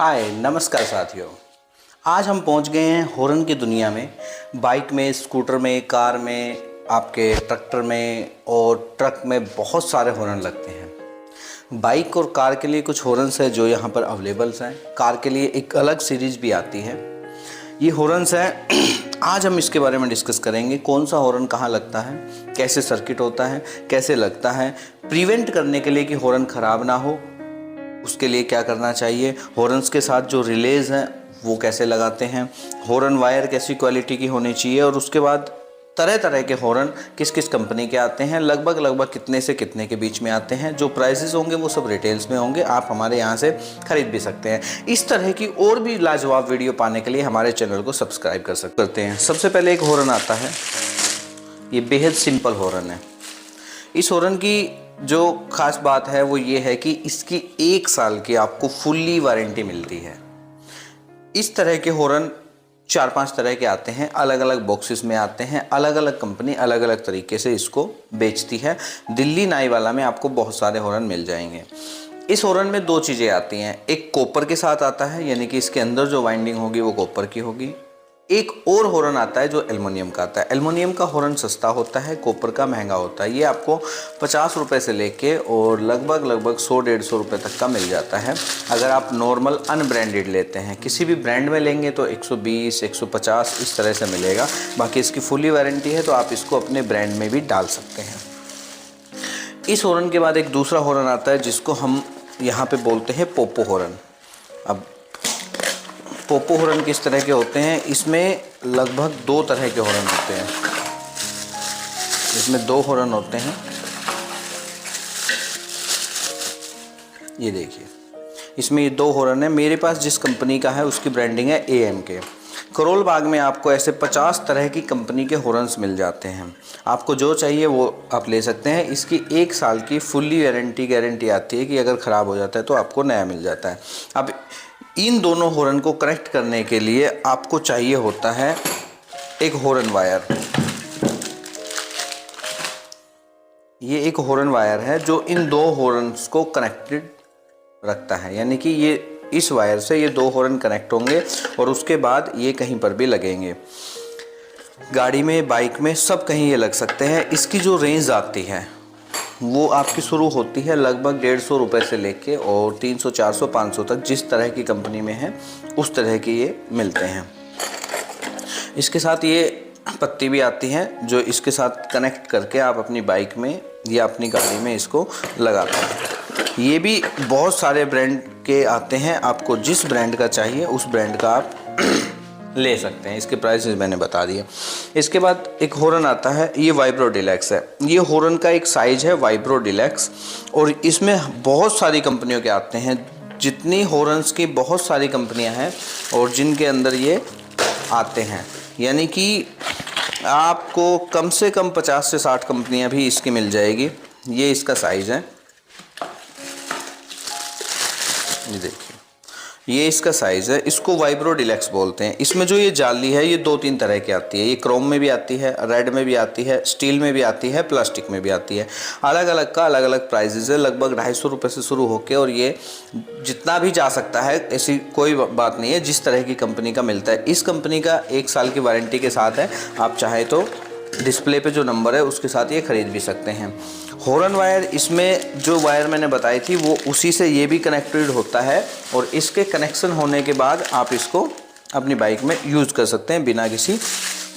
हाय नमस्कार साथियों। आज हम पहुंच गए हैं हॉर्न की दुनिया में। बाइक में, स्कूटर में, कार में, आपके ट्रैक्टर में और ट्रक में बहुत सारे हॉर्न लगते हैं। बाइक और कार के लिए कुछ हॉर्न्स हैं जो यहाँ पर अवेलेबल्स हैं। कार के लिए एक अलग सीरीज भी आती है। ये हॉर्न्स हैं। आज हम इसके बारे में डिस्कस करेंगे, कौन सा हॉर्न कहाँ लगता है, कैसे सर्किट होता है, कैसे लगता है, प्रिवेंट करने के लिए कि हॉर्न ख़राब ना हो उसके लिए क्या करना चाहिए, हॉर्न्स के साथ जो रिलेज हैं वो कैसे लगाते हैं, हॉर्न वायर कैसी क्वालिटी की होनी चाहिए और उसके बाद तरह तरह के हॉर्न किस किस कंपनी के आते हैं, लगभग कितने से कितने के बीच में आते हैं। जो प्राइसेस होंगे वो सब रिटेल्स में होंगे, आप हमारे यहाँ से ख़रीद भी सकते हैं। इस तरह की और भी लाजवाब वीडियो पाने के लिए हमारे चैनल को सब्सक्राइब करते हैं। सबसे पहले एक हॉर्न आता है, ये बेहद सिंपल हॉर्न है। इस हॉर्न की जो ख़ास बात है वो ये है कि इसकी 1 साल की आपको फुल्ली वारंटी मिलती है। इस तरह के हॉर्न 4-5 तरह के आते हैं, अलग अलग बॉक्सेस में आते हैं। अलग अलग कंपनी अलग अलग तरीके से इसको बेचती है। दिल्ली नाईवाला में आपको बहुत सारे हॉर्न मिल जाएंगे। इस हॉर्न में 2 चीज़ें आती हैं, एक कॉपर के साथ आता है, यानी कि इसके अंदर जो वाइंडिंग होगी वो कॉपर की होगी। एक और हॉर्न आता है जो एल्युमिनियम का आता है। एल्युमिनियम का हॉर्न सस्ता होता है, कॉपर का महंगा होता है। ये आपको 50 रुपये से लेके और लगभग 100-150 रुपये तक का मिल जाता है। अगर आप नॉर्मल अनब्रांडेड लेते हैं, किसी भी ब्रांड में लेंगे तो 120-150 इस तरह से मिलेगा। बाकी इसकी फुली वारंटी है तो आप इसको अपने ब्रांड में भी डाल सकते हैं। इस हॉर्न के बाद एक दूसरा हॉर्न आता है जिसको हम यहाँ पे बोलते हैं पोपो हॉर्न। अब पोपो हॉर्न किस तरह के होते हैं, इसमें लगभग 2 तरह के हॉर्न होते हैं। इसमें 2 हॉर्न होते हैं, ये देखिए इसमें ये 2 हॉर्न है। मेरे पास जिस कंपनी का है उसकी ब्रांडिंग है AMK। करोल बाग में आपको ऐसे 50 तरह की कंपनी के हॉर्न्स मिल जाते हैं। आपको जो चाहिए वो आप ले सकते हैं। इसकी 1 साल की फुल्ली गारंटी आती है कि अगर ख़राब हो जाता है तो आपको नया मिल जाता है। अब इन दोनों हॉर्न को कनेक्ट करने के लिए आपको चाहिए होता है एक हॉर्न वायर। ये एक हॉर्न वायर है जो इन 2 हॉर्न्स को कनेक्टेड रखता है, यानी कि ये इस वायर से ये 2 हॉर्न कनेक्ट होंगे और उसके बाद ये कहीं पर भी लगेंगे। गाड़ी में, बाइक में, सब कहीं ये लग सकते हैं। इसकी जो रेंज आती है वो आपकी शुरू होती है लगभग 150 रुपये से लेके और 300, 400, 500 तक, जिस तरह की कंपनी में है उस तरह के ये मिलते हैं। इसके साथ ये पत्ती भी आती है जो इसके साथ कनेक्ट करके आप अपनी बाइक में या अपनी गाड़ी में इसको लगाते हैं। ये भी बहुत सारे ब्रांड के आते हैं, आपको जिस ब्रांड का चाहिए उस ब्रांड का आप ले सकते हैं। इसके प्राइसेस मैंने बता दिए। इसके बाद एक हॉर्न आता है, ये वाइब्रो डिलक्स है। ये हॉर्न का एक साइज है वाइब्रो डिलक्स और इसमें बहुत सारी कंपनियों के आते हैं। जितनी हॉर्न्स की बहुत सारी कंपनियां हैं और जिनके अंदर ये आते हैं, यानी कि आपको कम से कम 50 से 60 कंपनियां भी इसकी मिल जाएगी। ये इसका साइज़ है, ये देखिए ये इसका साइज़ है। इसको वाइब्रो डिलक्स बोलते हैं। इसमें जो ये जाली है ये 2-3 तरह की आती है। ये क्रोम में भी आती है, रेड में भी आती है, स्टील में भी आती है, प्लास्टिक में भी आती है। अलग अलग का अलग अलग प्राइजेज़ है, लगभग 250 रुपये से शुरू होकर और ये जितना भी जा सकता है, ऐसी कोई बात नहीं है। जिस तरह की कंपनी का मिलता है। इस कंपनी का 1 साल की वारंटी के साथ है। आप चाहे तो डिस्प्ले पे जो नंबर है उसके साथ ये ख़रीद भी सकते हैं। हॉर्न वायर, इसमें जो वायर मैंने बताई थी वो उसी से ये भी कनेक्टेड होता है और इसके कनेक्शन होने के बाद आप इसको अपनी बाइक में यूज़ कर सकते हैं बिना किसी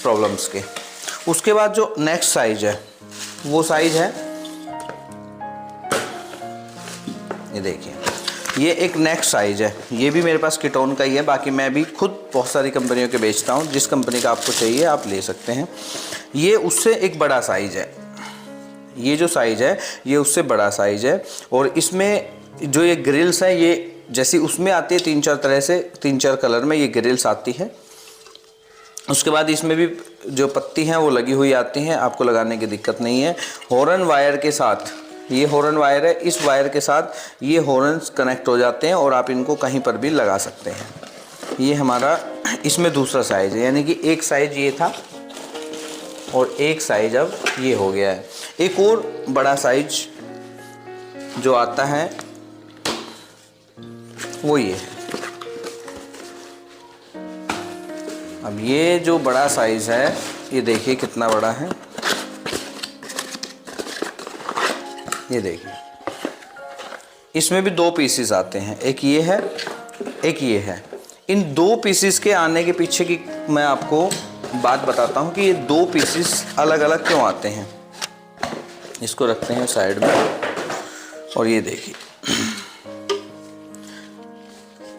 प्रॉब्लम्स के। उसके बाद जो नेक्स्ट साइज़ है वो साइज़ है, ये देखिए ये एक नेक्स्ट साइज़ है। ये भी मेरे पास कीटोन का ही है, बाकी मैं भी खुद बहुत सारी कंपनियों के बेचता हूँ। जिस कंपनी का आपको चाहिए आप ले सकते हैं। ये उससे एक बड़ा साइज़ है, ये जो साइज़ है ये उससे बड़ा साइज़ है। और इसमें जो ये ग्रिल्स हैं ये जैसी उसमें आती है 3-4 तरह से, 3-4 कलर में ये ग्रिल्स आती है। उसके बाद इसमें भी जो पत्ती हैं वो लगी हुई आती हैं, आपको लगाने की दिक्कत नहीं है। हॉर्न वायर के साथ, ये हॉर्न वायर है, इस वायर के साथ ये हॉर्न्स कनेक्ट हो जाते हैं और आप इनको कहीं पर भी लगा सकते हैं। ये हमारा इसमें दूसरा साइज़ है, यानी कि एक साइज़ ये था और एक साइज़ अब ये हो गया है। एक और बड़ा साइज जो आता है वो ये है, अब ये जो बड़ा साइज़ है, ये देखिए कितना बड़ा है, ये देखिए। इसमें भी 2 पीसेस आते हैं, एक ये है, एक ये है। इन 2 पीसेस के आने के पीछे की मैं आपको बात बताता हूँ कि ये 2 पीसेस अलग अलग क्यों आते हैं। इसको रखते हैं साइड में और ये देखिए,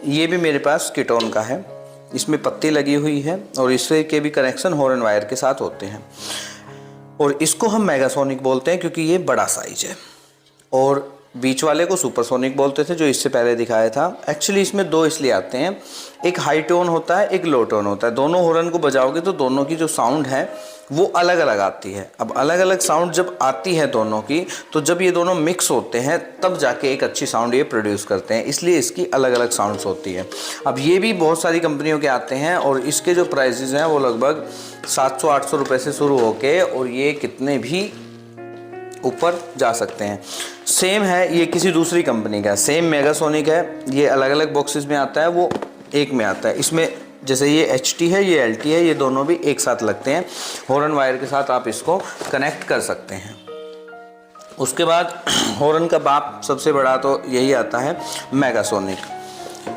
ये भी मेरे पास कीटोन का है, इसमें पत्ती लगी हुई है और इससे के भी कनेक्शन हॉर्न वायर के साथ होते हैं। और इसको हम मेगासोनिक बोलते हैं क्योंकि ये बड़ा साइज है, और बीच वाले को सुपरसोनिक बोलते थे जो इससे पहले दिखाया था। एक्चुअली इसमें 2 इसलिए आते हैं, एक हाई टोन होता है, एक लो टोन होता है। दोनों हॉर्न को बजाओगे तो दोनों की जो साउंड है वो अलग अलग आती है। अब अलग अलग साउंड जब आती है दोनों की, तो जब ये दोनों मिक्स होते हैं तब जाके एक अच्छी साउंड ये प्रोड्यूस करते हैं, इसलिए इसकी अलग अलग साउंड्स होती है। अब ये भी बहुत सारी कंपनियों के आते हैं और इसके जो प्राइसेस हैं वो लगभग 700-800 रुपये से शुरू होके और ये कितने भी ऊपर जा सकते हैं। सेम है ये किसी दूसरी कंपनी का, सेम मेगासोनिक है, ये अलग अलग बॉक्सेस में आता है, वो एक में आता है। इसमें जैसे ये HT है, ये LT है, ये दोनों भी एक साथ लगते हैं, हॉर्न वायर के साथ आप इसको कनेक्ट कर सकते हैं। उसके बाद हॉर्न का बाप सबसे बड़ा तो यही आता है मेगासोनिक।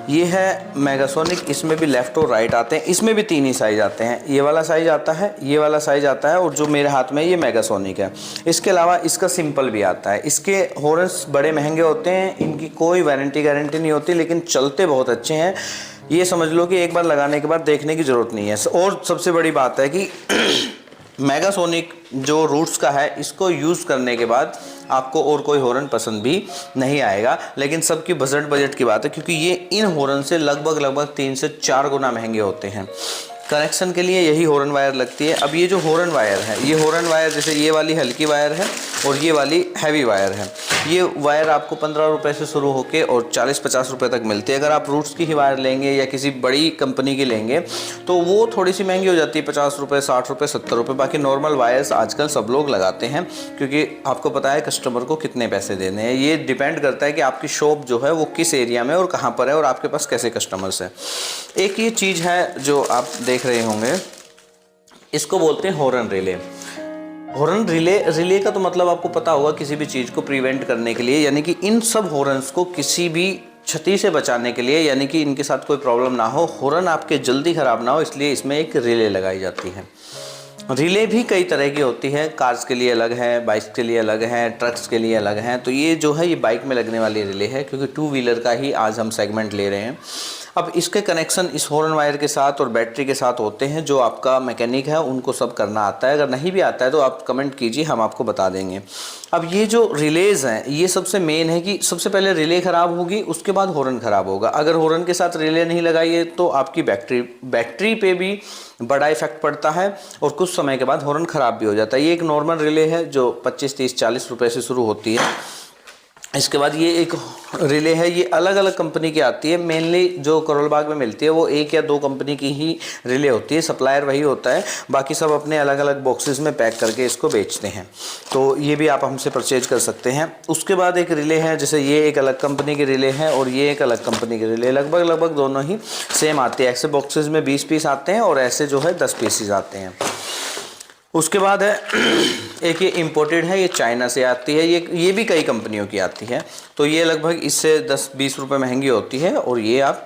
ये है मेगासोनिक, इसमें भी लेफ़्ट और राइट आते हैं, इसमें भी 3 ही साइज आते हैं। ये वाला साइज आता है, ये वाला साइज आता है और जो मेरे हाथ में ये मेगासोनिक है। इसके अलावा इसका सिंपल भी आता है। इसके हॉर्न्स बड़े महंगे होते हैं, इनकी कोई वारंटी गारंटी नहीं होती, लेकिन चलते बहुत अच्छे हैं। ये समझ लो कि एक बार लगाने के बाद देखने की ज़रूरत नहीं है। और सबसे बड़ी बात है कि मेगासोनिक जो रूट्स का है, इसको यूज़ करने के बाद आपको और कोई हॉर्न पसंद भी नहीं आएगा, लेकिन सबकी बजट की बात है, क्योंकि ये इन हॉर्न से लगभग 3 से 4 गुना महंगे होते हैं। कनेक्शन के लिए यही हॉर्न वायर लगती है। अब ये जो हॉर्न वायर है, ये हॉर्न वायर जैसे ये वाली हल्की वायर है और ये वाली हैवी वायर है। ये वायर आपको 15 रुपये से शुरू होके और 40-50 रुपये तक मिलती है। अगर आप रूट्स की ही वायर लेंगे या किसी बड़ी कंपनी की लेंगे तो वो थोड़ी सी महंगी हो जाती है, 50 रुपये, 60 रुपये, 70 रुपये। बाकी नॉर्मल वायर्स आजकल सब लोग लगाते हैं, क्योंकि आपको पता है कस्टमर को कितने पैसे देने हैं। ये डिपेंड करता है कि आपकी शॉप जो है वो किस एरिया में और कहाँ पर है और आपके पास कैसे कस्टमर्स हैं। एक ये चीज़ है जो आप देख रहे होंगे, इसको बोलते हैं हॉर्न रिले। हॉर्न रिले का तो मतलब आपको पता होगा, किसी भी चीज़ को प्रिवेंट करने के लिए, यानी कि इन सब हॉर्न्स को किसी भी क्षति से बचाने के लिए, यानी कि इनके साथ कोई प्रॉब्लम ना हो, हॉर्न आपके जल्दी ख़राब ना हो, इसलिए इसमें एक रिले लगाई जाती है। रिले भी कई तरह की होती है, कार्स के लिए अलग है, बाइक्स के लिए अलग है, ट्रक्स के लिए अलग हैं। तो ये जो है ये बाइक में लगने वाली रिले है, क्योंकि 2 व्हीलर का ही आज हम सेगमेंट ले रहे हैं। अब इसके कनेक्शन इस हॉर्न वायर के साथ और बैटरी के साथ होते हैं। जो आपका मैकेनिक है उनको सब करना आता है, अगर नहीं भी आता है तो आप कमेंट कीजिए, हम आपको बता देंगे। अब ये जो रिलेज़ हैं, ये सबसे मेन है कि सबसे पहले रिले ख़राब होगी, उसके बाद हॉर्न ख़राब होगा। अगर हॉर्न के साथ रिले नहीं लगाइए तो आपकी बैटरी पे भी बड़ा इफेक्ट पड़ता है और कुछ समय के बाद हॉर्न ख़राब भी हो जाता है। ये एक नॉर्मल रिले है जो 25, 30, 40 रुपये से शुरू होती है। इसके बाद ये एक रिले है, ये अलग अलग कंपनी की आती है। मेनली जो करोल बाग में मिलती है वो 1 या 2 कंपनी की ही रिले होती है, सप्लायर वही होता है, बाकी सब अपने अलग अलग बॉक्सेस में पैक करके इसको बेचते हैं। तो ये भी आप हमसे परचेज कर सकते हैं। उसके बाद एक रिले है, जैसे ये एक अलग कंपनी की रिले है और ये एक अलग कंपनी की रिले, लगभग दोनों ही सेम आती है। ऐसे बॉक्सेस में 20 पीस आते हैं और ऐसे जो है 10 पीसेस आते हैं। उसके बाद है एक ये इम्पोर्टेड है, ये चाइना से आती है, ये भी कई कंपनियों की आती है। तो ये लगभग इससे 10-20 रुपये महंगी होती है और ये आप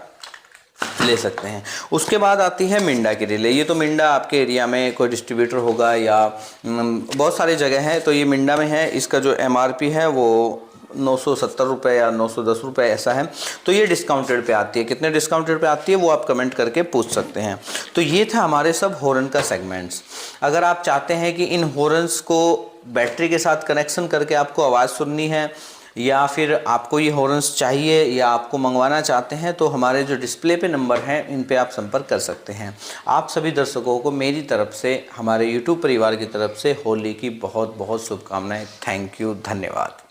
ले सकते हैं। उसके बाद आती है मिंडा की रिले। ये तो मिंडा आपके एरिया में कोई डिस्ट्रीब्यूटर होगा या बहुत सारी जगह है, तो ये मिंडा में है। इसका जो MRP है वो 970 रुपये या 910 रुपये ऐसा है। तो ये डिस्काउंटेड पे आती है। कितने डिस्काउंटेड पे आती है वो आप कमेंट करके पूछ सकते हैं। तो ये था हमारे सब हॉर्न का सेगमेंट्स। अगर आप चाहते हैं कि इन हॉर्न्स को बैटरी के साथ कनेक्शन करके आपको आवाज़ सुननी है, या फिर आपको ये हॉर्न्स चाहिए या आपको मंगवाना चाहते हैं, तो हमारे जो डिस्प्ले पे नंबर हैं इन पे आप संपर्क कर सकते हैं। आप सभी दर्शकों को मेरी तरफ से, हमारे YouTube परिवार की तरफ से होली की बहुत बहुत शुभकामनाएं। थैंक यू, धन्यवाद।